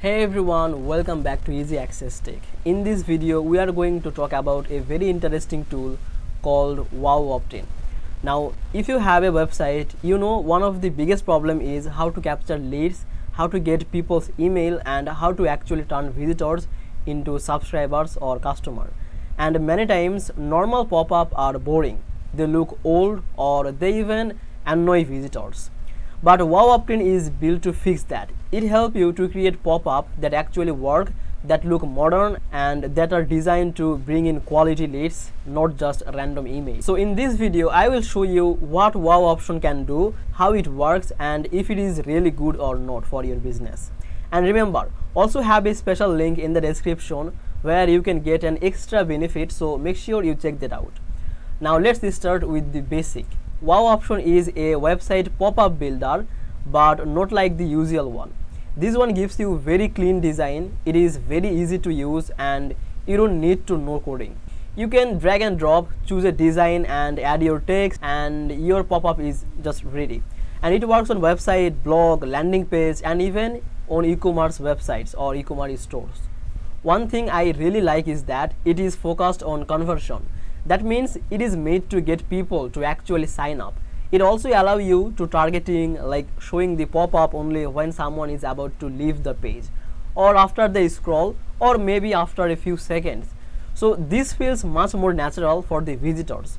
Hey everyone, welcome back to Easy Access Tech. In this video, we are going to talk about a very interesting tool called WowOptin. Now, if you have a website, you know one of the biggest problem is how to capture leads, how to get people's email, and how to actually turn visitors into subscribers or customer. And many times, normal pop-up are boring. They look old or they even annoy visitors. But WowOptin is built to fix that. It helps you to create pop-up that actually work, that look modern, and that are designed to bring in quality leads, not just random emails. So in this video, I will show you what WowOptin can do, how it works, and if it is really good or not for your business. And remember, also have a special link in the description where you can get an extra benefit, so make sure you check that out. Now let's start with the basic. WowOptin is a website pop-up builder, but not like the usual one. This one gives you very clean design, it is very easy to use, and you don't need to know coding. You can drag and drop, choose a design and add your text, and your pop-up is just ready. And it works on website, blog, landing page, and even on e-commerce websites or e-commerce stores. One thing I really like is that it is focused on conversion. That means it is made to get people to actually sign up. It also allows you to targeting, like showing the pop-up only when someone is about to leave the page, or after they scroll, or maybe after a few seconds. So this feels much more natural for the visitors,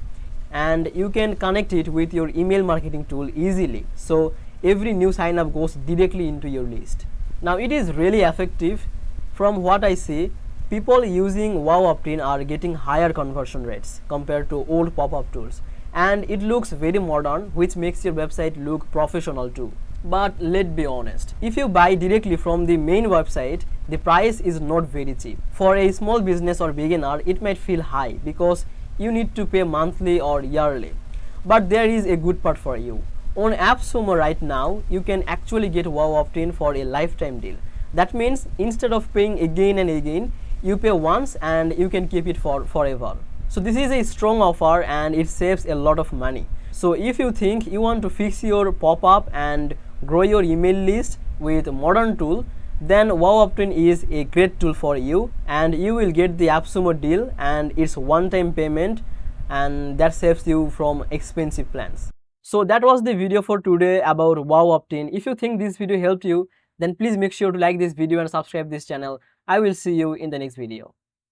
and you can connect it with your email marketing tool easily. So every new sign up goes directly into your list. Now it is really effective. From what I see, people using WowOptin are getting higher conversion rates compared to old pop-up tools, and it looks very modern, which makes your website look professional too. But let's be honest, if you buy directly from the main website, the price is not very cheap. For a small business or beginner, it might feel high because you need to pay monthly or yearly. But there is a good part for you. On AppSumo right now, you can actually get WowOptin for a lifetime deal. That means instead of paying again and again, you pay once and you can keep it for forever. So this is a strong offer and it saves a lot of money. So if you think you want to fix your pop-up and grow your email list with a modern tool, then WowOptin is a great tool for you, and you will get the AppSumo deal, and it's one-time payment, and that saves you from expensive plans. So that was the video for today about WowOptin. If you think this video helped you, then please make sure to like this video and subscribe this channel. I will see you in the next video.